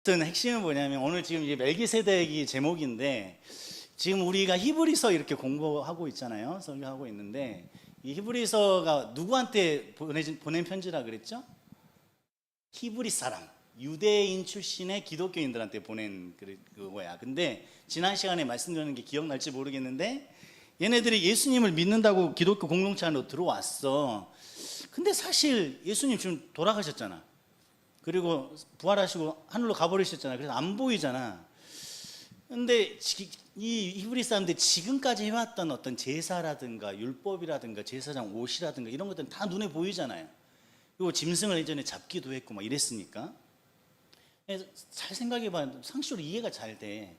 핵심은 뭐냐면 오늘 지금 이제 멜기세덱이 제목인데 지금 우리가 히브리서 이렇게 공부하고 있잖아요. 설교하고 있는데 이 히브리서가 누구한테 보낸 편지라 그랬죠? 히브리 사람, 유대인 출신의 기독교인들한테 보낸 그거야. 근데 지난 시간에 말씀드리는 게 기억날지 모르겠는데 얘네들이 예수님을 믿는다고 기독교 공동체 안으로 들어왔어. 근데 사실 예수님 지금 돌아가셨잖아. 그리고 부활하시고 하늘로 가버리셨잖아. 그래서 안 보이잖아. 근데 이 히브리 사람들이 지금까지 해왔던 어떤 제사라든가 율법이라든가 제사장 옷이라든가 이런 것들은 다 눈에 보이잖아요. 그리고 짐승을 예전에 잡기도 했고 막 이랬으니까. 잘 생각해봐. 상식으로 이해가 잘 돼.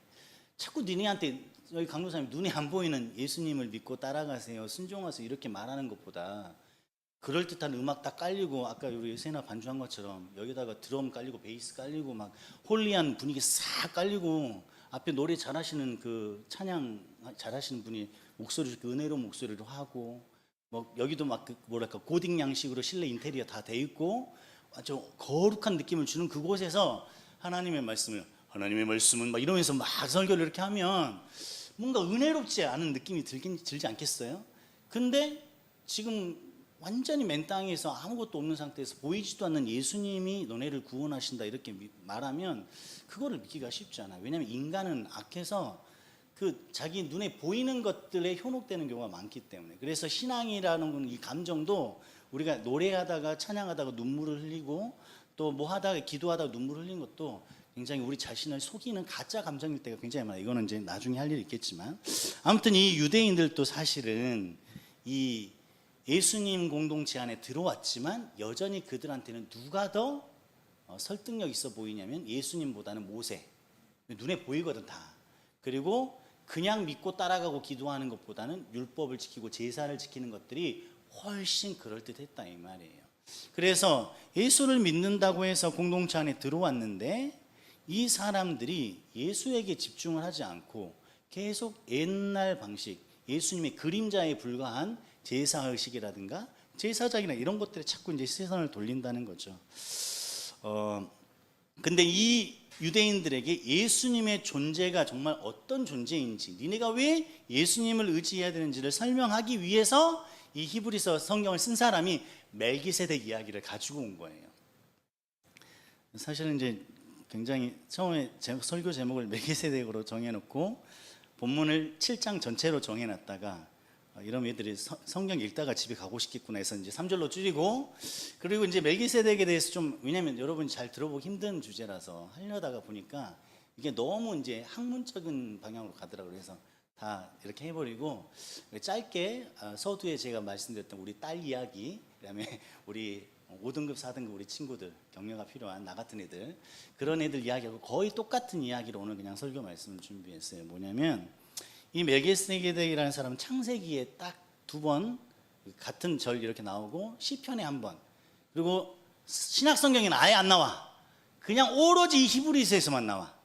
자꾸 니네한테 여기 강도사님 눈에 안 보이는 예수님을 믿고 따라가세요, 순종하세요 이렇게 말하는 것보다 그럴듯한 음악 딱 깔리고 아까 우리 세나 반주한 것처럼 여기다가 드럼 깔리고 베이스 깔리고 막 홀리한 분위기 싹 깔리고 앞에 노래 잘하시는 그 찬양 잘하시는 분이 목소리 이렇게 은혜로운 목소리로 하고 뭐 여기도 막 그 뭐랄까 고딕 양식으로 실내 인테리어 다 돼 있고 아주 거룩한 느낌을 주는 그곳에서 하나님의 말씀은 막 이러면서 막 설교를 이렇게 하면 뭔가 은혜롭지 않은 느낌이 들지 않겠어요? 근데 지금 완전히 맨 땅에서 아무것도 없는 상태에서 보이지도 않는 예수님이 너네를 구원하신다 이렇게 말하면 그거를 믿기가 쉽지 않아요. 왜냐하면 인간은 악해서 그 자기 눈에 보이는 것들에 현혹되는 경우가 많기 때문에. 그래서 신앙이라는 이 감정도 우리가 노래하다가 찬양하다가 눈물을 흘리고 또 뭐 하다가 기도하다가 눈물을 흘리는 것도 굉장히 우리 자신을 속이는 가짜 감정일 때가 굉장히 많아요. 이거는 이제 나중에 할 일이 있겠지만 아무튼 이 유대인들도 사실은 이 예수님 공동체 안에 들어왔지만 여전히 그들한테는 누가 더 설득력 있어 보이냐면 예수님보다는 모세. 눈에 보이거든 다. 그리고 그냥 믿고 따라가고 기도하는 것보다는 율법을 지키고 제사를 지키는 것들이 훨씬 그럴듯했다 이 말이에요. 그래서 예수를 믿는다고 해서 공동체 안에 들어왔는데 이 사람들이 예수에게 집중을 하지 않고 계속 옛날 방식, 예수님의 그림자에 불과한 제사의식이라든가 제사장이나 이런 것들에 자꾸 이제 시선을 돌린다는 거죠. 근데 이 유대인들에게 예수님의 존재가 정말 어떤 존재인지, 니네가 왜 예수님을 의지해야 되는지를 설명하기 위해서 이 히브리서 성경을 쓴 사람이 멜기세덱 이야기를 가지고 온 거예요. 사실은 이제 굉장히 처음에 설교 제목을 멜기세덱으로 정해놓고 본문을 7장 전체로 정해놨다가 이런 애들이 성경 읽다가 집에 가고 싶겠구나 해서 이제 3절로 줄이고 그리고 이제 멜기세덱에 대해서 좀 왜냐면 여러분이 잘 들어보기 힘든 주제라서 하려다가 보니까 이게 너무 이제 학문적인 방향으로 가더라고요. 그래서 다 이렇게 해버리고 짧게 서두에 제가 말씀드렸던 우리 딸 이야기 그다음에 우리 5등급 4등급 우리 친구들 격려가 필요한 나 같은 애들 그런 애들 이야기하고 거의 똑같은 이야기로 오늘 그냥 설교 말씀을 준비했어요. 뭐냐면 이 멜기세덱이라는 사람은 창세기에 딱 2번 같은 절 이렇게 나오고 시편에 1번 그리고 신약 성경에는 아예 안 나와. 그냥 오로지 이 히브리서에서만 나와.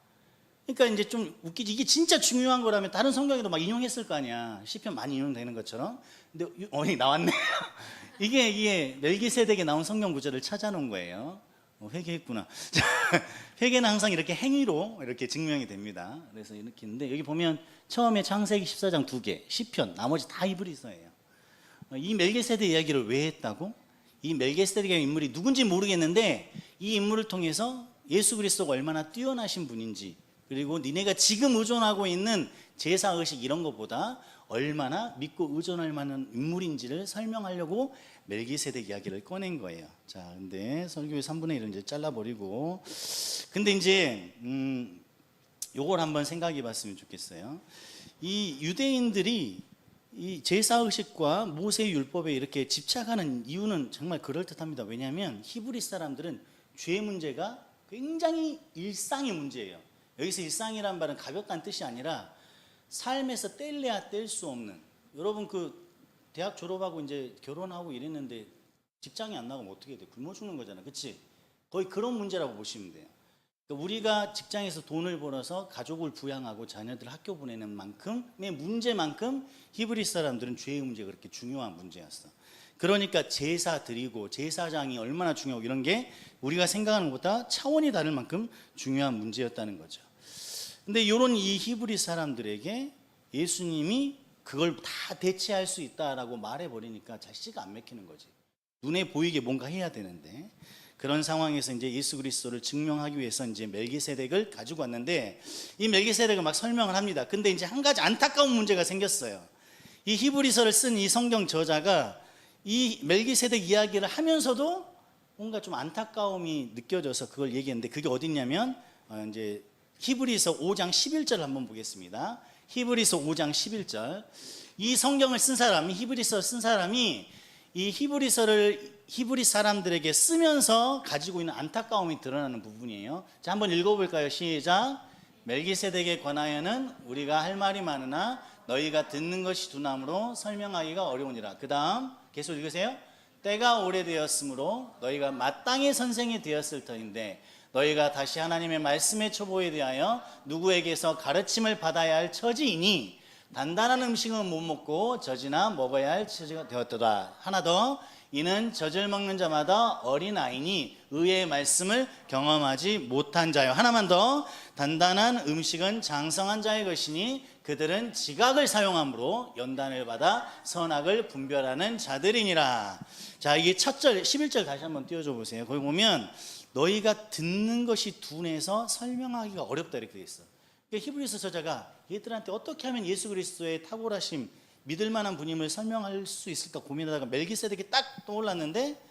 그러니까 이제 좀 웃기지. 이게 진짜 중요한 거라면 다른 성경에도 막 인용했을 거 아니야. 시편 많이 인용되는 것처럼. 근데 나왔네. 이게 멜기세덱에 나온 성경 구절을 찾아놓은 거예요. 회개했구나. 회개는 항상 이렇게 행위로 이렇게 증명이 됩니다. 그래서 이렇게 있는데 여기 보면 처음에 창세기 14장 2개, 시편, 나머지 다 히브리서예요. 이 멜기세덱 이야기를 왜 했다고? 이 멜기세덱의 인물이 누군지 모르겠는데 이 인물을 통해서 예수 그리스도가 얼마나 뛰어나신 분인지 그리고 니네가 지금 의존하고 있는 제사의식 이런 것보다 얼마나 믿고 의존할 만한 인물인지를 설명하려고 멜기세덱 이야기를 꺼낸 거예요. 자, 근데 설교의 3분의 1을 이제 잘라버리고 근데 이제 요걸 한번 생각해 봤으면 좋겠어요. 이 유대인들이 이 제사의식과 모세의 율법에 이렇게 집착하는 이유는 정말 그럴듯합니다. 왜냐하면 히브리 사람들은 죄 문제가 굉장히 일상의 문제예요. 여기서 일상이란 말은 가볍다는 뜻이 아니라 삶에서 뗄래야 뗄 수 없는 여러분 그 대학 졸업하고 이제 결혼하고 이랬는데 직장이 안 나가면 어떻게 돼? 굶어 죽는 거잖아. 그치? 거의 그런 문제라고 보시면 돼요. 그러니까 우리가 직장에서 돈을 벌어서 가족을 부양하고 자녀들 학교 보내는 만큼의 문제만큼 히브리 사람들은 죄의 문제가 그렇게 중요한 문제였어. 그러니까 제사 드리고 제사장이 얼마나 중요하고 이런 게 우리가 생각하는 것보다 차원이 다를 만큼 중요한 문제였다는 거죠. 근데 이런 이 히브리 사람들에게 예수님이 그걸 다 대체할 수 있다라고 말해버리니까 자식이 안 맥히는 거지. 눈에 보이게 뭔가 해야 되는데, 그런 상황에서 이제 예수 그리스도를 증명하기 위해서 이제 멜기세덱을 가지고 왔는데, 이 멜기세덱을 막 설명을 합니다. 근데 이제 한 가지 안타까운 문제가 생겼어요. 이 히브리서를 쓴 이 성경 저자가 이 멜기세덱 이야기를 하면서도 뭔가 좀 안타까움이 느껴져서 그걸 얘기했는데, 그게 어딨냐면 이제 히브리서 5장 11절을 한번 보겠습니다. 히브리서 5장 11절. 이 성경을 쓴 사람이, 히브리서 쓴 사람이 이 히브리서를 히브리 사람들에게 쓰면서 가지고 있는 안타까움이 드러나는 부분이에요. 자, 한번 읽어볼까요? 시작. 멜기세덱에 관하여는 우리가 할 말이 많으나 너희가 듣는 것이 두나무로 설명하기가 어려우니라. 그 다음 계속 읽으세요. 때가 오래되었으므로 너희가 마땅히 선생이 되었을 터인데 너희가 다시 하나님의 말씀의 초보에 대하여 누구에게서 가르침을 받아야 할 처지이니 단단한 음식은 못 먹고 젖이나 먹어야 할 처지가 되었도다. 하나 더. 이는 젖을 먹는 자마다 어린아이니 의의 말씀을 경험하지 못한 자요. 하나만 더. 단단한 음식은 장성한 자의 것이니 그들은 지각을 사용함으로 연단을 받아 선악을 분별하는 자들이니라. 자, 이게 첫 절 11절 다시 한번 띄워줘 보세요. 거기 보면 너희가 듣는 것이 둔해서 설명하기가 어렵다 이렇게 돼 있어. 그러니까 히브리서 저자가 얘들한테 어떻게 하면 예수 그리스도의 탁월하심, 믿을 만한 분임을 설명할 수 있을까 고민하다가 멜기세덱이 딱 떠올랐는데,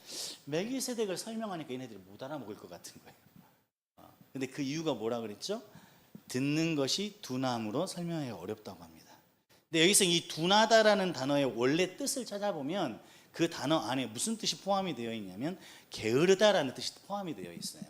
멜기세덱을 설명하니까 얘네들이 못 알아먹을 것 같은 거예요. 근데 그 이유가 뭐라 그랬죠? 듣는 것이 둔함으로 설명하기가 어렵다고 합니다. 근데 여기서 이 둔하다라는 단어의 원래 뜻을 찾아보면 그 단어 안에 무슨 뜻이 포함이 되어 있냐면 게으르다라는 뜻이 포함이 되어 있어요.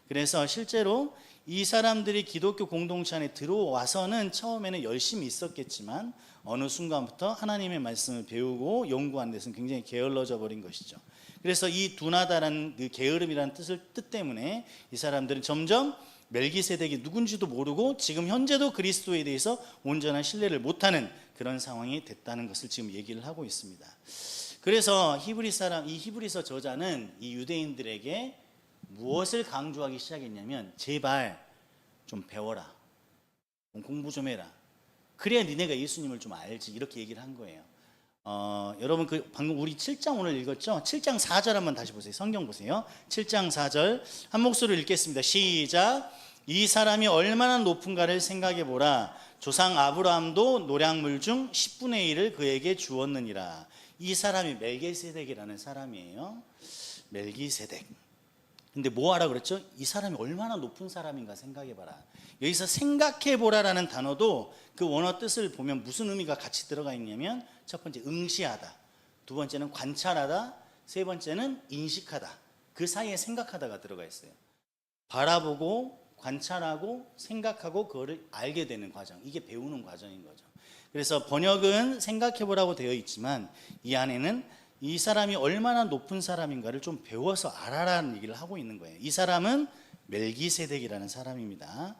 그래서 실제로 이 사람들이 기독교 공동체 안에 들어와서는 처음에는 열심히 있었겠지만 어느 순간부터 하나님의 말씀을 배우고 연구하는 데서는 굉장히 게을러져 버린 것이죠. 그래서 이 둔하다라는 그 게으름이라는 뜻 때문에 이 사람들은 점점 멜기세덱이 누군지도 모르고 지금 현재도 그리스도에 대해서 온전한 신뢰를 못하는 그런 상황이 됐다는 것을 지금 얘기를 하고 있습니다. 그래서 이 히브리서 저자는 이 유대인들에게 무엇을 강조하기 시작했냐면, 제발 좀 배워라, 공부 좀 해라, 그래야 니네가 예수님을 좀 알지, 이렇게 얘기를 한 거예요. 여러분 방금 우리 7장 오늘 읽었죠? 7장 4절 한번 다시 보세요. 성경 보세요. 7장 4절 한 목소리로 읽겠습니다. 시작. 이 사람이 얼마나 높은가를 생각해 보라. 조상 아브라함도 노량물 중 10분의 1을 그에게 주었느니라. 이 사람이 멜기세덱이라는 사람이에요. 멜기세덱. 근데 뭐 하라 그랬죠? 이 사람이 얼마나 높은 사람인가 생각해 봐라. 여기서 생각해 보라라는 단어도 그 원어 뜻을 보면 무슨 의미가 같이 들어가 있냐면, 첫 번째 응시하다, 두 번째는 관찰하다, 세 번째는 인식하다. 그 사이에 생각하다가 들어가 있어요. 바라보고 관찰하고 생각하고 그거를 알게 되는 과정, 이게 배우는 과정인 거죠. 그래서 번역은 생각해 보라고 되어 있지만 이 안에는 이 사람이 얼마나 높은 사람인가를 좀 배워서 알아라는 얘기를 하고 있는 거예요. 이 사람은 멜기세덱이라는 사람입니다.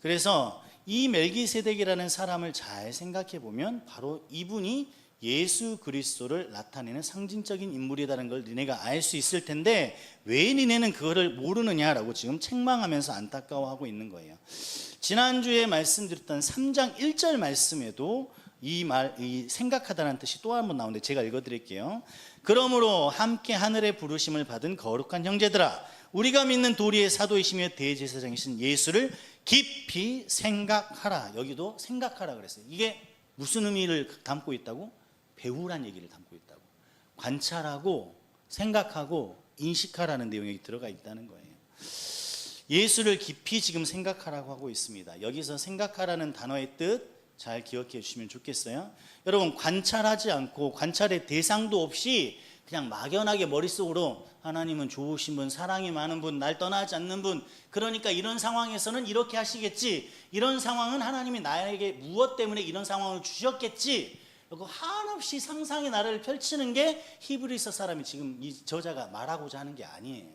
그래서 이 멜기세덱이라는 사람을 잘 생각해 보면 바로 이분이 예수 그리스도를 나타내는 상징적인 인물이라는 걸 니네가 알 수 있을 텐데 왜 니네는 그거를 모르느냐라고 지금 책망하면서 안타까워하고 있는 거예요. 지난주에 말씀드렸던 3장 1절 말씀에도 이 생각하다는 뜻이 또 한 번 나오는데 제가 읽어드릴게요. 그러므로 함께 하늘의 부르심을 받은 거룩한 형제들아, 우리가 믿는 도리의 사도이시며 대제사장이신 예수를 깊이 생각하라. 여기도 생각하라 그랬어요. 이게 무슨 의미를 담고 있다고? 배우란 얘기를 담고 있다고. 관찰하고 생각하고 인식하라는 내용이 들어가 있다는 거예요. 예수를 깊이 지금 생각하라고 하고 있습니다. 여기서 생각하라는 단어의 뜻 잘 기억해 주시면 좋겠어요. 여러분, 관찰하지 않고 관찰의 대상도 없이 그냥 막연하게 머릿속으로 하나님은 좋으신 분, 사랑이 많은 분, 날 떠나지 않는 분, 그러니까 이런 상황에서는 이렇게 하시겠지, 이런 상황은 하나님이 나에게 무엇 때문에 이런 상황을 주셨겠지, 그리고 한없이 상상의 나래를 펼치는 게 히브리서 사람이 지금 이 저자가 말하고자 하는 게 아니에요.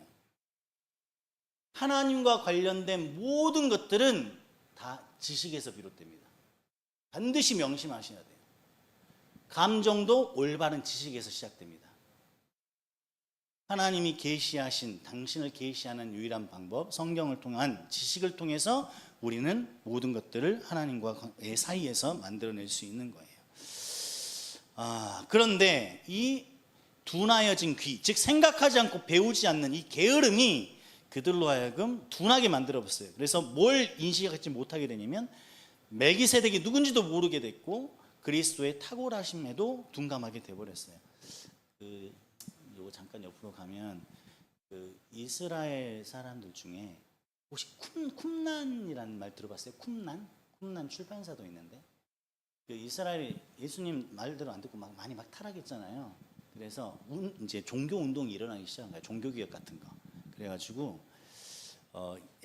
하나님과 관련된 모든 것들은 다 지식에서 비롯됩니다. 반드시 명심하셔야 돼요. 감정도 올바른 지식에서 시작됩니다. 하나님이 계시하신 당신을 계시하는 유일한 방법, 성경을 통한 지식을 통해서 우리는 모든 것들을 하나님과의 사이에서 만들어낼 수 있는 거예요. 그런데 이 둔하여진 귀, 즉 생각하지 않고 배우지 않는 이 게으름이 그들로 하여금 둔하게 만들어봤어요. 그래서 뭘 인식하지 못하게 되냐면 멜기세덱이 누군지도 모르게 됐고 그리스도의 탁월하심에도 둔감하게 돼버렸어요. 요거 잠깐 옆으로 가면 이스라엘 사람들 중에 혹시 쿰난이라는 말 들어봤어요? 쿰난 출판사도 있는데 이스라엘 예수님 말대로 안 듣고 많이 타락했잖아요. 그래서 이제 종교 운동이 일어나기 시작한 거예요. 종교 개혁 같은 거. 그래가지고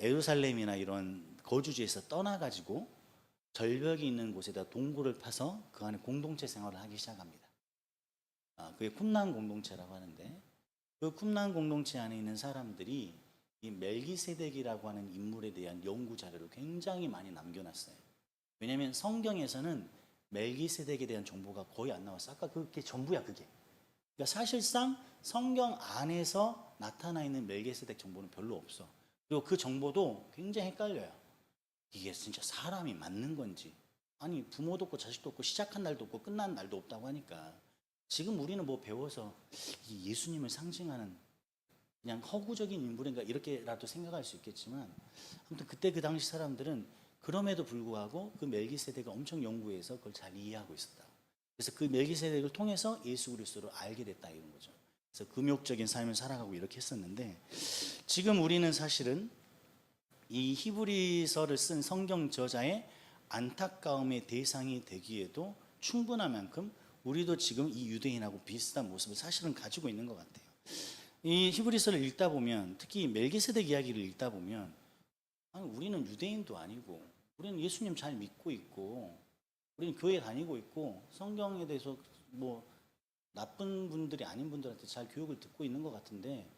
예루살렘이나 이런 거주지에서 떠나가지고 절벽이 있는 곳에다 동굴을 파서 그 안에 공동체 생활을 하기 시작합니다. 그게 쿰난 공동체라고 하는데 그 쿰난 공동체 안에 있는 사람들이 이 멜기세덱이라고 하는 인물에 대한 연구 자료를 굉장히 많이 남겨놨어요. 왜냐하면 성경에서는 멜기세덱에 대한 정보가 거의 안 나왔어. 아까 그게 전부야 그게. 그러니까 사실상 성경 안에서 나타나 있는 멜기세덱 정보는 별로 없어. 그리고 그 정보도 굉장히 헷갈려요. 이게 진짜 사람이 맞는 건지, 아니 부모도 없고 자식도 없고 시작한 날도 없고 끝난 날도 없다고 하니까 지금 우리는 뭐 배워서 이 예수님을 상징하는 그냥 허구적인 인물인가 이렇게라도 생각할 수 있겠지만 아무튼 그때 그 당시 사람들은 그럼에도 불구하고 그 멜기세덱을 엄청 연구해서 그걸 잘 이해하고 있었다. 그래서 그 멜기세덱을 통해서 예수 그리스도를 알게 됐다 이런 거죠. 그래서 금욕적인 삶을 살아가고 이렇게 했었는데 지금 우리는 사실은 이 히브리서를 쓴 성경 저자의 안타까움의 대상이 되기에도 충분한 만큼 우리도 지금 이 유대인하고 비슷한 모습을 사실은 가지고 있는 것 같아요. 이 히브리서를 읽다 보면 특히 멜기세덱 이야기를 읽다 보면 아니, 우리는 유대인도 아니고 우리는 예수님 잘 믿고 있고 우리는 교회 다니고 있고 성경에 대해서 뭐 나쁜 분들이 아닌 분들한테 잘 교육을 듣고 있는 것 같은데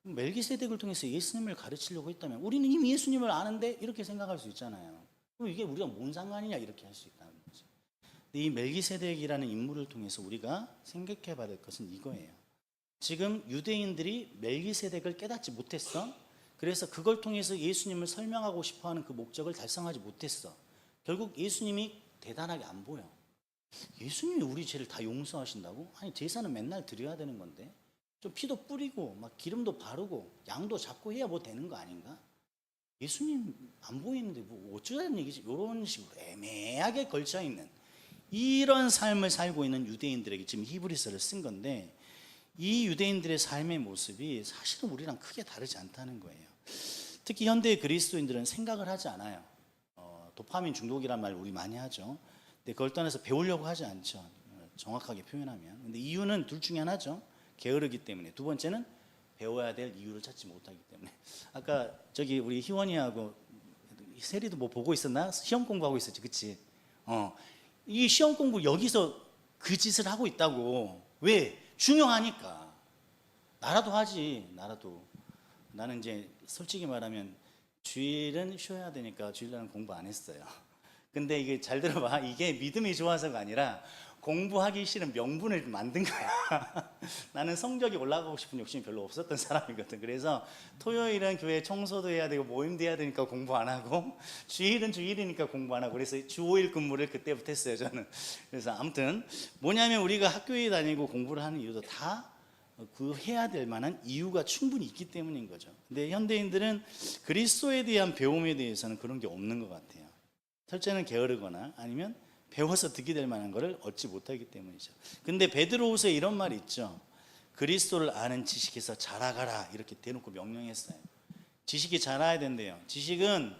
멜기세덱을 통해서 예수님을 가르치려고 했다면 우리는 이미 예수님을 아는데 이렇게 생각할 수 있잖아요. 그럼 이게 우리가 뭔 상관이냐 이렇게 할 수 있다는 거지. 이 멜기세덱이라는 인물을 통해서 우리가 생각해 봐야 될 것은 이거예요. 지금 유대인들이 멜기세덱을 깨닫지 못했어. 그래서 그걸 통해서 예수님을 설명하고 싶어하는 그 목적을 달성하지 못했어. 결국 예수님이 대단하게 안 보여. 예수님이 우리 죄를 다 용서하신다고? 아니 제사는 맨날 드려야 되는 건데 좀 피도 뿌리고 막 기름도 바르고 양도 잡고 해야 뭐 되는 거 아닌가? 예수님 안 보이는데 뭐 어쩌자는 얘기지? 이런 식으로 애매하게 걸쳐 있는 이런 삶을 살고 있는 유대인들에게 지금 히브리서를 쓴 건데 이 유대인들의 삶의 모습이 사실은 우리랑 크게 다르지 않다는 거예요. 특히 현대 그리스도인들은 생각을 하지 않아요. 도파민 중독이란 말 우리 많이 하죠. 근데 그걸 떠나서 배우려고 하지 않죠. 정확하게 표현하면. 근데 이유는 둘 중에 하나죠. 게으르기 때문에. 두 번째는 배워야 될 이유를 찾지 못하기 때문에. 아까 저기 우리 희원이하고 세리도 뭐 보고 있었나? 시험 공부하고 있었지, 그치? 이 시험 공부 여기서 그 짓을 하고 있다고. 왜? 중요하니까. 나라도 하지, 나라도. 나는 이제 솔직히 말하면 주일은 쉬어야 되니까 주일날은 공부 안 했어요. 근데 이게 잘 들어봐. 이게 믿음이 좋아서가 아니라 공부하기 싫은 명분을 만든 거야. 나는 성적이 올라가고 싶은 욕심이 별로 없었던 사람이거든. 그래서 토요일은 교회 청소도 해야 되고 모임도 해야 되니까 공부 안 하고 주일은 주일이니까 공부 안 하고 그래서 주 5일 근무를 그때부터 했어요 저는. 그래서 아무튼 뭐냐면 우리가 학교에 다니고 공부를 하는 이유도 다 그 해야 될 만한 이유가 충분히 있기 때문인 거죠. 근데 현대인들은 그리스도에 대한 배움에 대해서는 그런 게 없는 것 같아요. 첫째는 게으르거나 아니면 배워서 듣게 될 만한 것을 얻지 못하기 때문이죠. 근데 베드로후서에 이런 말이 있죠. 그리스도를 아는 지식에서 자라가라 이렇게 대놓고 명령했어요. 지식이 자라야 된대요. 지식은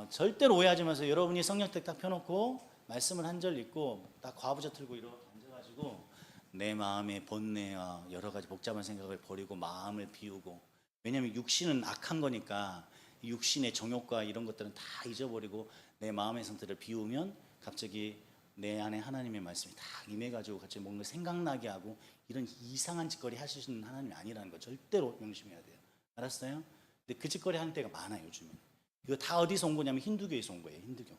절대로 오해하지 마세요. 여러분이 성경책 딱 펴놓고 말씀을 한 절 읽고 딱 과부자 틀고 이렇게 앉아가지고 내 마음의 번뇌와 여러 가지 복잡한 생각을 버리고 마음을 비우고 왜냐하면 육신은 악한 거니까 육신의 정욕과 이런 것들은 다 잊어버리고 내 마음의 상태를 비우면 갑자기 내 안에 하나님의 말씀이 다 임해가지고 갑자기 뭔가 생각나게 하고 이런 이상한 짓거리 하시는 하나님이 아니라는 거 절대로 명심해야 돼요. 알았어요? 근데 그 짓거리 하는 때가 많아요 요즘에. 이거 다 어디서 온 거냐면 힌두교에서 온 거예요. 힌두교.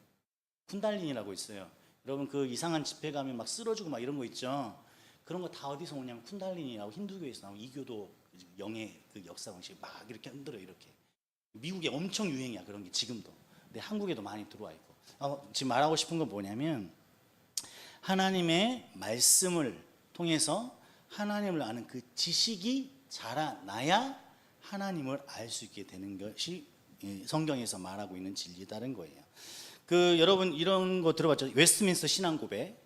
쿤달린이라고 있어요. 여러분 그 이상한 집회 가면 막 쓰러지고 막 이런 거 있죠. 그런 거 다 어디서 오냐면 쿤달리니라고 힌두교에서 나온 이교도 영의 그 역사 방식 막 이렇게 흔들어 이렇게. 미국에 엄청 유행이야 그런 게 지금도. 근데 한국에도 많이 들어와 있고. 지금 말하고 싶은 건 뭐냐면 하나님의 말씀을 통해서 하나님을 아는 그 지식이 자라나야 하나님을 알 수 있게 되는 것이 성경에서 말하고 있는 진리다는 거예요. 여러분 이런 거 들어봤죠? 웨스트민스터 신앙고백.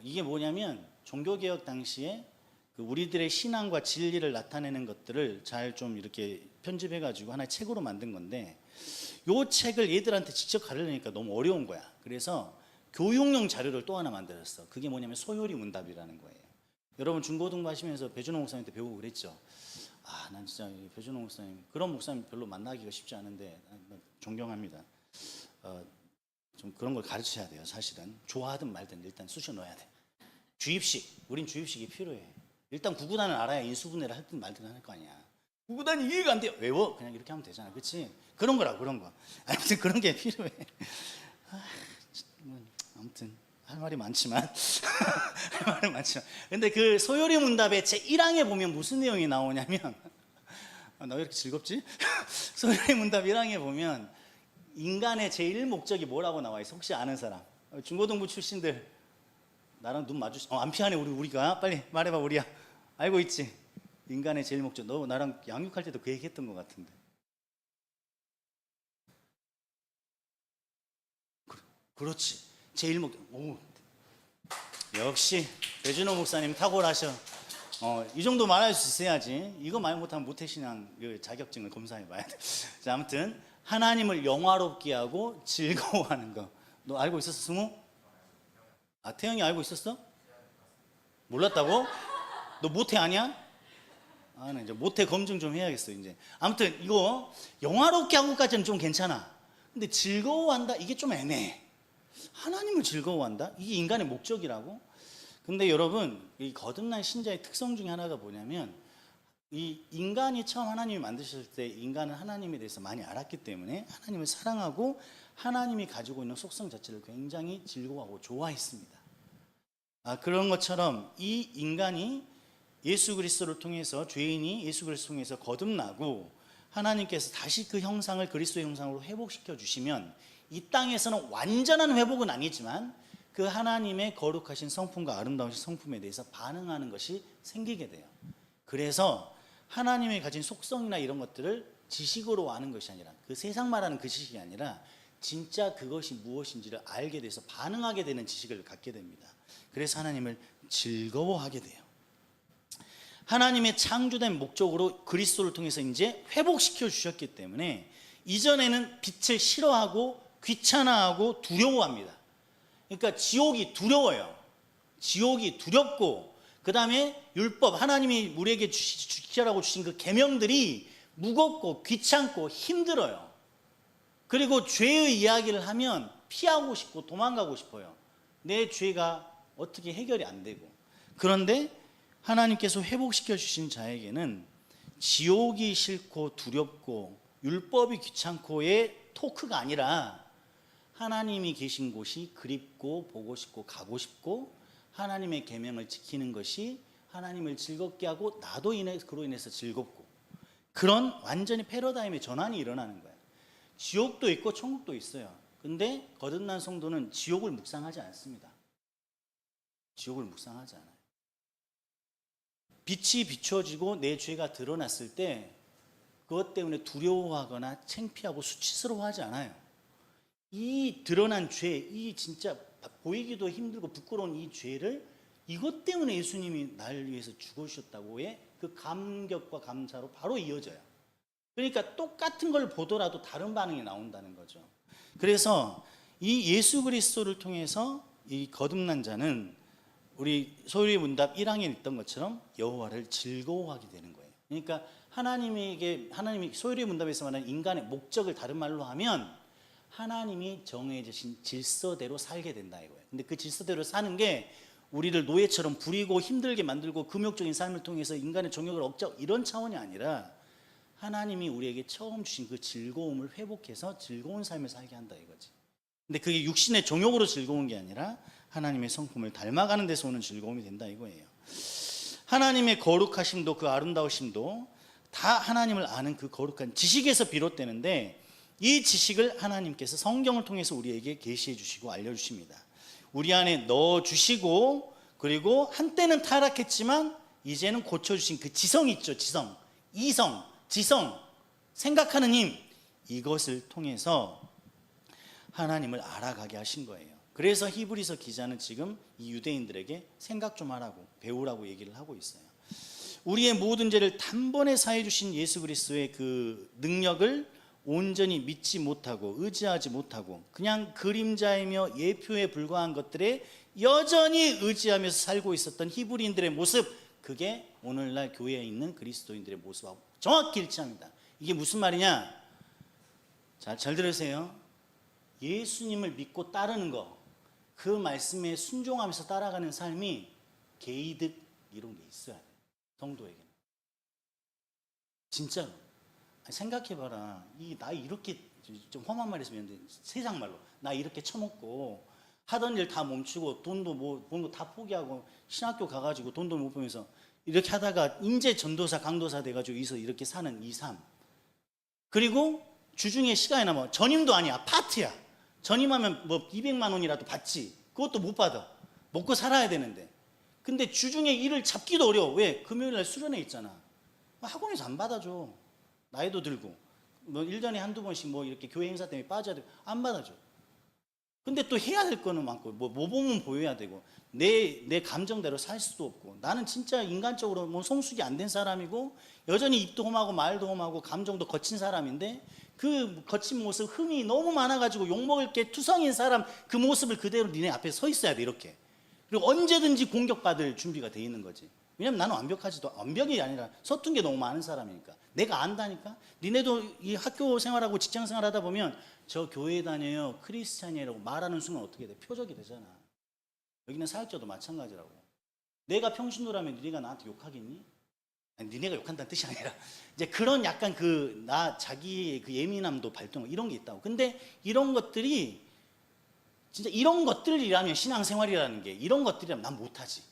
이게 뭐냐면 종교개혁 당시에 우리들의 신앙과 진리를 나타내는 것들을 잘 좀 이렇게 편집해가지고 하나의 책으로 만든 건데, 요 책을 얘들한테 직접 가르치니까 너무 어려운 거야. 그래서 교육용 자료를 또 하나 만들었어. 그게 뭐냐면 소요리 문답이라는 거예요. 여러분 중고등부 하시면서 배준호 목사님한테 배우고 그랬죠. 난 진짜 배준호 목사님, 그런 목사님 별로 만나기가 쉽지 않은데 존경합니다. 좀 그런 걸 가르쳐야 돼요. 사실은 좋아하든 말든 일단 쑤셔 넣어야 돼. 주입식, 우린 주입식이 필요해. 일단 구구단을 알아야 인수분해를 하든 말든 할 거 아니야. 구구단이 이해가 안 돼요. 외워. 그냥 이렇게 하면 되잖아. 그렇지? 그런 거라 그런 거. 아무튼 그런 게 필요해. 아무튼 할 말이 많지만 할 말이 많지만 근데 그 소요리 문답의 제 1항에 보면 무슨 내용이 나오냐면 나 왜 이렇게 즐겁지? 소요리 문답 1항에 보면 인간의 제1 목적이 뭐라고 나와 있어? 혹시 아는 사람? 중고등부 출신들 나랑 눈 마주치 안 피하네. 우리가 빨리 말해봐. 우리야 알고 있지? 인간의 제1 목적. 너 나랑 양육할 때도 그 얘기 했던 것 같은데. 그렇지. 제1 목적. 오, 역시 배준호 목사님 탁월하셔. 이 정도 말할 수 있어야지. 이거 말 못하면 모태신앙 자격증을 검사해봐야 돼. 자, 아무튼 하나님을 영화롭게 하고 즐거워하는 거. 너 알고 있었어, 승우? 태영이 알고 있었어? 몰랐다고? 너 모태 아니야? 나 이제 모태 검증 좀 해야겠어 이제. 아무튼 이거 영화롭게 하고까지는 좀 괜찮아. 근데 즐거워한다? 이게 좀 애매해. 하나님을 즐거워한다? 이게 인간의 목적이라고? 근데 여러분, 이 거듭난 신자의 특성 중에 하나가 뭐냐면 이 인간이 처음 하나님이 만드셨을 때 인간은 하나님에 대해서 많이 알았기 때문에 하나님을 사랑하고 하나님이 가지고 있는 속성 자체를 굉장히 즐거워하고 좋아했습니다. 그런 것처럼 이 인간이 예수 그리스도를 통해서, 죄인이 예수 그리스도를 통해서 거듭나고 하나님께서 다시 그 형상을 그리스도의 형상으로 회복시켜 주시면 이 땅에서는 완전한 회복은 아니지만 그 하나님의 거룩하신 성품과 아름다우신 성품에 대해서 반응하는 것이 생기게 돼요. 그래서 하나님이 가진 속성이나 이런 것들을 지식으로 아는 것이 아니라, 그 세상 말하는 그 지식이 아니라 진짜 그것이 무엇인지를 알게 돼서 반응하게 되는 지식을 갖게 됩니다. 그래서 하나님을 즐거워하게 돼요. 하나님의 창조된 목적으로 그리스도를 통해서 이제 회복시켜 주셨기 때문에 이전에는 빛을 싫어하고 귀찮아하고 두려워합니다. 그러니까 지옥이 두려워요. 지옥이 두렵고, 그 다음에 율법, 하나님이 우리에게 지키라고 주신 그 계명들이 무겁고 귀찮고 힘들어요. 그리고 죄의 이야기를 하면 피하고 싶고 도망가고 싶어요. 내 죄가 어떻게 해결이 안 되고. 그런데 하나님께서 회복시켜 주신 자에게는 지옥이 싫고 두렵고 율법이 귀찮고의 토크가 아니라 하나님이 계신 곳이 그립고 보고 싶고 가고 싶고 하나님의 계명을 지키는 것이 하나님을 즐겁게 하고 나도 그로 인해서 즐겁고, 그런 완전히 패러다임의 전환이 일어나는 거예요. 지옥도 있고 천국도 있어요. 근데 거듭난 성도는 지옥을 묵상하지 않습니다. 지옥을 묵상하지 않아요. 빛이 비춰지고 내 죄가 드러났을 때 그것 때문에 두려워하거나 창피하고 수치스러워하지 않아요. 이 드러난 죄, 이 진짜 보이기도 힘들고 부끄러운 이 죄를, 이것 때문에 예수님이 나를 위해서 죽으셨다고의 그 감격과 감사로 바로 이어져요. 그러니까 똑같은 걸 보더라도 다른 반응이 나온다는 거죠. 그래서 이 예수 그리스도를 통해서 이 거듭난 자는 우리 소요리 문답 1항에 있던 것처럼 여호와를 즐거워하게 되는 거예요. 그러니까 하나님이 소요리 문답에서 말하는 인간의 목적을 다른 말로 하면 하나님이 정해 주신 질서대로 살게 된다 이거예요. 근데 그 질서대로 사는 게 우리를 노예처럼 부리고 힘들게 만들고 금욕적인 삶을 통해서 인간의 정욕을 억제하고 이런 차원이 아니라 하나님이 우리에게 처음 주신 그 즐거움을 회복해서 즐거운 삶을 살게 한다 이거지. 근데 그게 육신의 정욕으로 즐거운 게 아니라 하나님의 성품을 닮아가는 데서 오는 즐거움이 된다 이거예요. 하나님의 거룩하심도 그 아름다우심도 다 하나님을 아는 그 거룩한 지식에서 비롯되는데, 이 지식을 하나님께서 성경을 통해서 우리에게 계시해 주시고 알려주십니다. 우리 안에 넣어주시고, 그리고 한때는 타락했지만 이제는 고쳐주신 그 지성 있죠. 지성, 이성, 지성, 생각하는 힘, 이것을 통해서 하나님을 알아가게 하신 거예요. 그래서 히브리서 기자는 지금 이 유대인들에게 생각 좀 하라고, 배우라고 얘기를 하고 있어요. 우리의 모든 죄를 단번에 사해 주신 예수 그리스도의 그 능력을 온전히 믿지 못하고 의지하지 못하고 그냥 그림자이며 예표에 불과한 것들에 여전히 의지하면서 살고 있었던 히브리인들의 모습, 그게 오늘날 교회에 있는 그리스도인들의 모습하고 정확히 일치합니다. 이게 무슨 말이냐? 잘 들으세요. 예수님을 믿고 따르는 거, 그 말씀에 순종하면서 따라가는 삶이 개이득 이런 게 있어야 돼요. 성도에게는. 진짜로. 생각해봐라. 나 이렇게, 좀 험한 말 했으면 세상 말로, 나 이렇게 처먹고 하던 일 다 멈추고 돈도 뭐 본 거 다 포기하고 신학교 가가지고 돈도 못 벌면서 이렇게 하다가 인제 전도사 강도사 돼가지고 여기서 이렇게 사는 이 삶. 그리고 주중에 시간이 남아. 전임도 아니야, 파트야. 전임하면 뭐 200만 원이라도 받지. 그것도 못 받아. 먹고 살아야 되는데. 근데 주중에 일을 잡기도 어려워. 왜? 금요일날 수련회 있잖아. 학원에서 안 받아줘. 나이도 들고 뭐 1년에 한두 번씩 뭐 이렇게 교회 행사 때문에 빠져야 되고 안 받아줘. 근데 또 해야 될 거는 많고 뭐 모범은 보여야 되고 내 감정대로 살 수도 없고, 나는 진짜 인간적으로 뭐 성숙이 안 된 사람이고 여전히 입도 험하고 말도 험하고 감정도 거친 사람인데, 그 거친 모습, 흠이 너무 많아가지고 욕먹을 게 투성인 사람, 그 모습을 그대로 니네 앞에 서 있어야 돼 이렇게. 그리고 언제든지 공격받을 준비가 돼 있는 거지. 왜냐면 나는 완벽이 아니라 서툰 게 너무 많은 사람이니까. 내가 안다니까. 니네도 이 학교 생활하고 직장 생활하다 보면 저 교회 다녀요, 크리스찬이라고 말하는 순간 어떻게 돼? 표적이 되잖아. 여기는 사역자도 마찬가지라고. 내가 평신도라면 니네가 나한테 욕하겠니? 아니, 니네가 욕한다는 뜻이 아니라 이제 그런 약간 자기의 그 예민함도 발동, 이런 게 있다고. 근데 이런 것들이 진짜 이런 것들이라면, 신앙생활이라는 게 이런 것들이라면 난 못하지.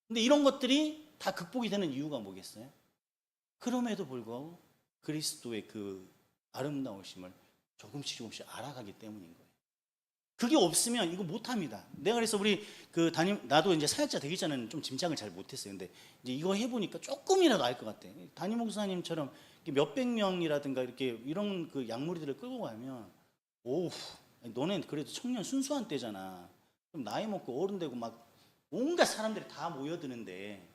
근데 이런 것들이 다 극복이 되는 이유가 뭐겠어요? 그럼에도 불구하고 그리스도의 그 아름다우심을 조금씩 알아가기 때문인 거예요. 그게 없으면 이거 못합니다. 내가 그래서 우리 나도 이제 사역자 되기 전에는 좀 짐작을 잘 못했어요. 근데 이제 이거 해보니까 조금이라도 알 것 같아. 담임 목사님처럼 몇백 명이라든가 이렇게 이런 그 약물이들을 끌고 가면, 오우, 너넨 그래도 청년 순수한 때잖아. 그럼 나이 먹고 어른 되고 막 온갖 사람들이 다 모여드는데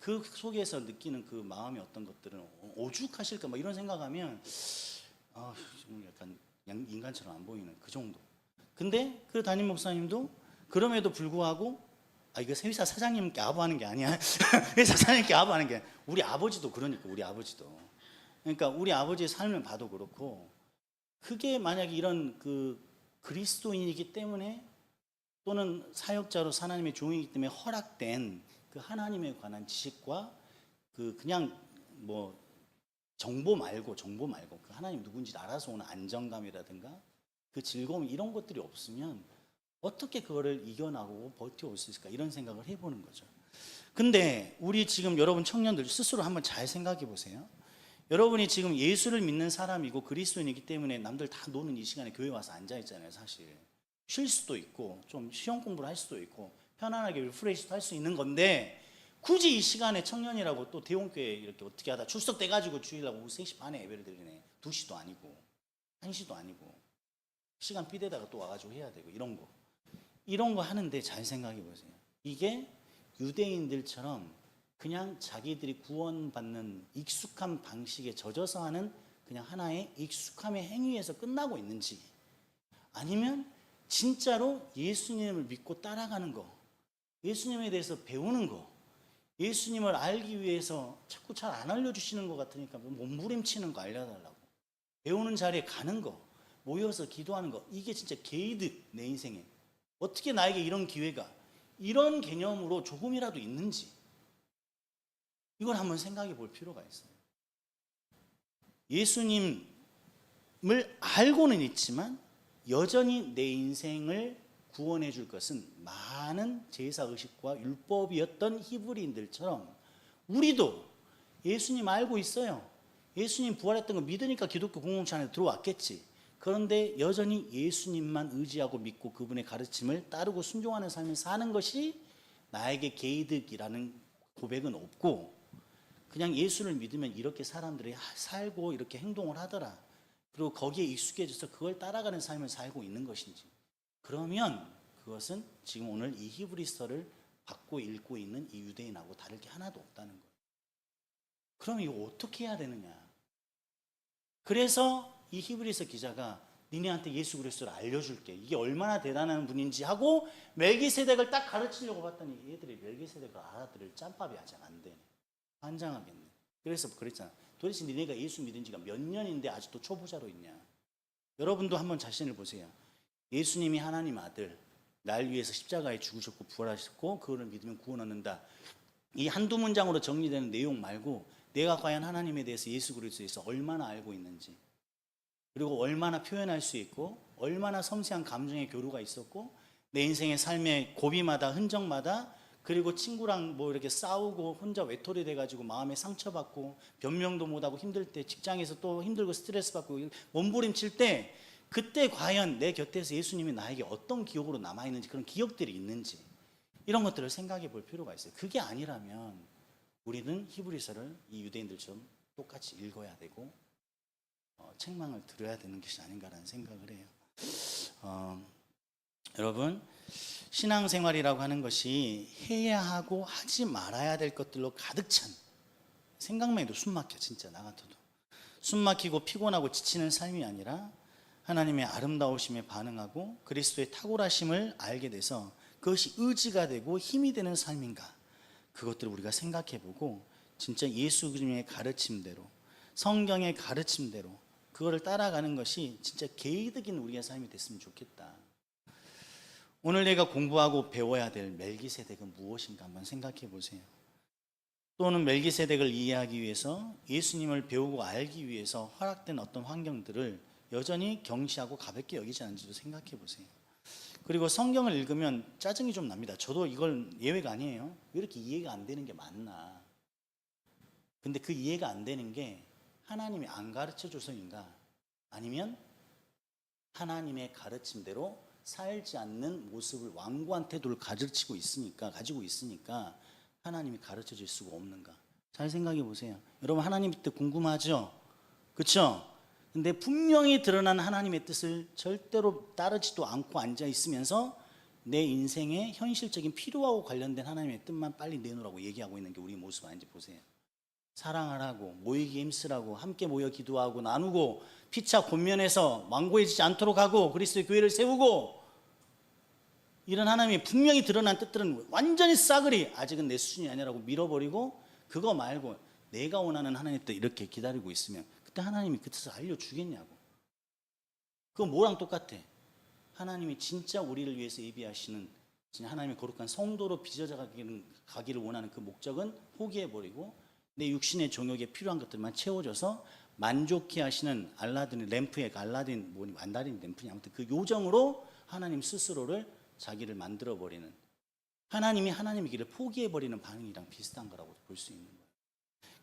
그 속에서 느끼는 그 마음의 어떤 것들은 오죽하실까 막 이런 생각하면 좀 약간 인간처럼 안 보이는 그 정도. 근데 그 담임 목사님도 그럼에도 불구하고 이거 회사 사장님께 아부하는 게 아니야. 회사 사장님께 아부하는 게 아니야. 우리 아버지도 그러니까. 우리 아버지도. 그러니까 우리 아버지의 삶을 봐도 그렇고, 그게 만약에 이런 그 그리스도인이기 때문에 또는 사역자로 하나님의 종이기 때문에 허락된 그 하나님에 관한 지식과 그냥 뭐 정보 말고 그 하나님 누군지 알아서 오는 안정감이라든가 그 즐거움, 이런 것들이 없으면 어떻게 그거를 이겨나가고 버텨올 수 있을까, 이런 생각을 해보는 거죠. 근데 우리 지금 여러분 청년들 스스로 한번 잘 생각해 보세요. 여러분이 지금 예수를 믿는 사람이고 그리스도인이기 때문에 남들 다 노는 이 시간에 교회 와서 앉아 있잖아요. 사실 쉴 수도 있고 좀 시험 공부를 할 수도 있고 편안하게 리프레시도 할 수 있는 건데, 굳이 이 시간에 청년이라고 또 대원교회 이렇게 어떻게 하다 출석돼가지고 주일하고 3시 반에 예배를 드리네. 2시도 아니고 1시도 아니고 시간 삐대다가 또 와가지고 해야 되고 이런 거 하는데, 잘 생각해 보세요. 이게 유대인들처럼 그냥 자기들이 구원받는 익숙한 방식에 젖어서 하는 그냥 하나의 익숙함의 행위에서 끝나고 있는지, 아니면 진짜로 예수님을 믿고 따라가는 거, 예수님에 대해서 배우는 거, 예수님을 알기 위해서 자꾸 잘 안 알려주시는 것 같으니까 몸부림치는 거 알려달라고, 배우는 자리에 가는 거, 모여서 기도하는 거, 이게 진짜 개이득, 내 인생에 어떻게 나에게 이런 기회가, 이런 개념으로 조금이라도 있는지, 이걸 한번 생각해 볼 필요가 있어요. 예수님을 알고는 있지만 여전히 내 인생을 구원해 줄 것은 많은 제사 의식과 율법이었던 히브리인들처럼 우리도 예수님 알고 있어요. 예수님 부활했던 거 믿으니까 기독교 공동체 안에 들어왔겠지. 그런데 여전히 예수님만 의지하고 믿고 그분의 가르침을 따르고 순종하는 삶을 사는 것이 나에게 개이득이라는 고백은 없고, 그냥 예수를 믿으면 이렇게 사람들이 살고 이렇게 행동을 하더라, 그리고 거기에 익숙해져서 그걸 따라가는 삶을 살고 있는 것인지, 그러면 그것은 지금 오늘 이 히브리서를 받고 읽고 있는 이 유대인하고 다를 게 하나도 없다는 거예요. 그럼 이거 어떻게 해야 되느냐? 그래서 이 히브리서 기자가 니네한테 예수 그리스도를 알려줄게, 이게 얼마나 대단한 분인지 하고 멜기세덱을 딱 가르치려고 봤더니 얘들이 멜기세덱을 알아들을 짬밥이 아직 안 되네. 환장하겠네. 그래서 그랬잖아. 도대체 니네가 예수 믿은 지가 몇 년인데 아직도 초보자로 있냐? 여러분도 한번 자신을 보세요. 예수님이 하나님 아들, 날 위해서 십자가에 죽으셨고 부활하셨고 그거를 믿으면 구원 얻는다, 이 한두 문장으로 정리되는 내용 말고 내가 과연 하나님에 대해서, 예수 그리스도에 대해서 얼마나 알고 있는지, 그리고 얼마나 표현할 수 있고 얼마나 섬세한 감정의 교류가 있었고 내 인생의 삶의 고비마다 흔적마다, 그리고 친구랑 뭐 이렇게 싸우고 혼자 외톨이 돼가지고 마음에 상처받고 변명도 못하고 힘들 때, 직장에서 또 힘들고 스트레스 받고 몸부림칠 때, 그때 과연 내 곁에서 예수님이 나에게 어떤 기억으로 남아있는지, 그런 기억들이 있는지, 이런 것들을 생각해 볼 필요가 있어요. 그게 아니라면 우리는 히브리서를 이 유대인들처럼 똑같이 읽어야 되고 책망을 들어야 되는 것이 아닌가라는 생각을 해요. 여러분, 신앙생활이라고 하는 것이 해야 하고 하지 말아야 될 것들로 가득 찬, 생각만 해도 숨 막혀. 진짜 나 같아도 숨 막히고 피곤하고 지치는 삶이 아니라 하나님의 아름다우심에 반응하고 그리스도의 탁월하심을 알게 돼서 그것이 의지가 되고 힘이 되는 삶인가, 그것들을 우리가 생각해보고 진짜 예수 그리스도의 가르침대로, 성경의 가르침대로 그거를 따라가는 것이 진짜 개이득인 우리의 삶이 됐으면 좋겠다. 오늘 내가 공부하고 배워야 될 멜기세덱은 무엇인가 한번 생각해 보세요. 또는 멜기세덱을 이해하기 위해서, 예수님을 배우고 알기 위해서 허락된 어떤 환경들을 여전히 경시하고 가볍게 여기지 않는지도 생각해 보세요. 그리고 성경을 읽으면 짜증이 좀 납니다. 저도 이걸 예외가 아니에요. 왜 이렇게 이해가 안 되는 게 많나? 근데 그 이해가 안 되는 게 하나님이 안 가르쳐 줘서인가, 아니면 하나님의 가르침대로 살지 않는 모습을, 완고한 태도를 가지고 있으니까 하나님이 가르쳐 줄 수가 없는가? 잘 생각해 보세요. 여러분, 하나님 뜻 궁금하죠? 그렇죠? 근데 분명히 드러난 하나님의 뜻을 절대로 따르지도 않고 앉아 있으면서 내 인생의 현실적인 필요하고 관련된 하나님의 뜻만 빨리 내놓으라고 얘기하고 있는 게 우리 모습 아닌지 보세요. 사랑하라고, 모이기 힘쓰라고, 함께 모여 기도하고 나누고, 피차 권면해서 완고해지지 않도록 하고, 그리스도의 교회를 세우고, 이런 하나님이 분명히 드러난 뜻들은 완전히 싸그리 아직은 내 수준이 아니라고 밀어버리고, 그거 말고 내가 원하는 하나님의 뜻 이렇게 기다리고 있으면 그때 하나님이 그 뜻을 알려주겠냐고. 그거 뭐랑 똑같아? 하나님이 진짜 우리를 위해서 예비하시는, 진짜 하나님의 거룩한 성도로 빚어져 가기를 원하는 그 목적은 포기해버리고 내 육신의 정욕에 필요한 것들만 채워줘서 만족해 하시는 알라딘 램프의 알라딘, 안다린 램프냐, 아무튼 그 요정으로 하나님 스스로를 자기를 만들어버리는, 하나님이 하나님의 길을 포기해버리는 반응이랑 비슷한 거라고 볼 수 있는 거예요.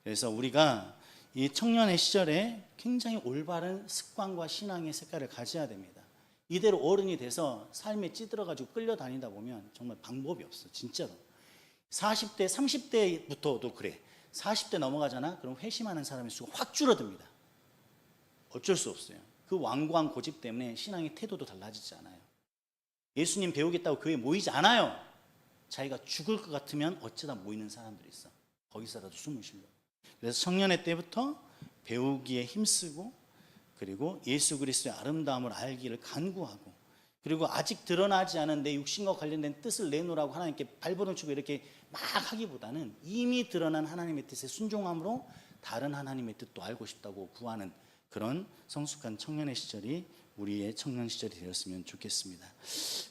그래서 우리가 이 청년의 시절에 굉장히 올바른 습관과 신앙의 색깔을 가져야 됩니다. 이대로 어른이 돼서 삶에 찌들어가지고 끌려다니다 보면 정말 방법이 없어. 진짜로 40대 30대부터도 그래. 40대 넘어가잖아, 그럼 회심하는 사람의 수가 확 줄어듭니다. 어쩔 수 없어요. 그 완고한 고집 때문에 신앙의 태도도 달라지지 않아요. 예수님 배우겠다고 교회에 모이지 않아요. 자기가 죽을 것 같으면 어쩌다 모이는 사람들이 있어. 거기서라도 숨을 쉬려. 그래서 청년의 때부터 배우기에 힘쓰고, 그리고 예수 그리스도의 아름다움을 알기를 간구하고, 그리고 아직 드러나지 않은 내 육신과 관련된 뜻을 내놓으라고 하나님께 발버둥 치고 이렇게 막 하기보다는 이미 드러난 하나님의 뜻에 순종함으로 다른 하나님의 뜻도 알고 싶다고 구하는 그런 성숙한 청년의 시절이 우리의 청년 시절이 되었으면 좋겠습니다.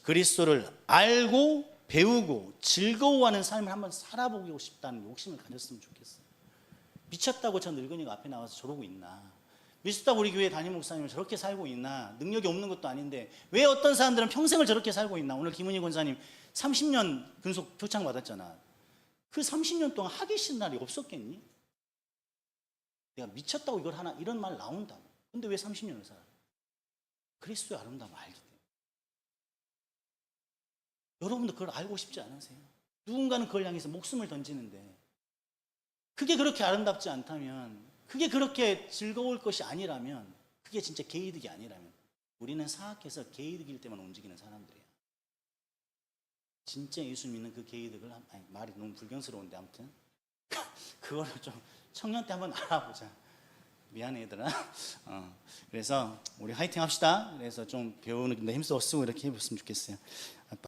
그리스도를 알고 배우고 즐거워하는 삶을 한번 살아보고 싶다는 욕심을 가졌으면 좋겠어요. 미쳤다고 저 늙은이가 앞에 나와서 저러고 있나? 미스터 우리 교회 담임 목사님은 저렇게 살고 있나? 능력이 없는 것도 아닌데 왜 어떤 사람들은 평생을 저렇게 살고 있나? 오늘 김은희 권사님 30년 근속 표창 받았잖아. 그 30년 동안 하기 싫은 날이 없었겠니? 내가 미쳤다고 이걸 하나 이런 말 나온다고. 근데 왜 30년을 살아? 그리스도의 아름다움을 알기 때문에. 여러분도 그걸 알고 싶지 않으세요? 누군가는 그걸 향해서 목숨을 던지는데 그게 그렇게 아름답지 않다면, 그게 그렇게 즐거울 것이 아니라면, 그게 진짜 개이득이 아니라면 우리는 사악해서 개이득일 때만 움직이는 사람들이야. 진짜 예수 믿는 그 개이득을, 아니, 말이 너무 불경스러운데 아무튼 그거를 좀 청년 때 한번 알아보자. 미안해 얘들아. 그래서 우리 화이팅 합시다. 그래서 좀 배우는 데 힘써 쓰고 이렇게 해봤으면 좋겠어요.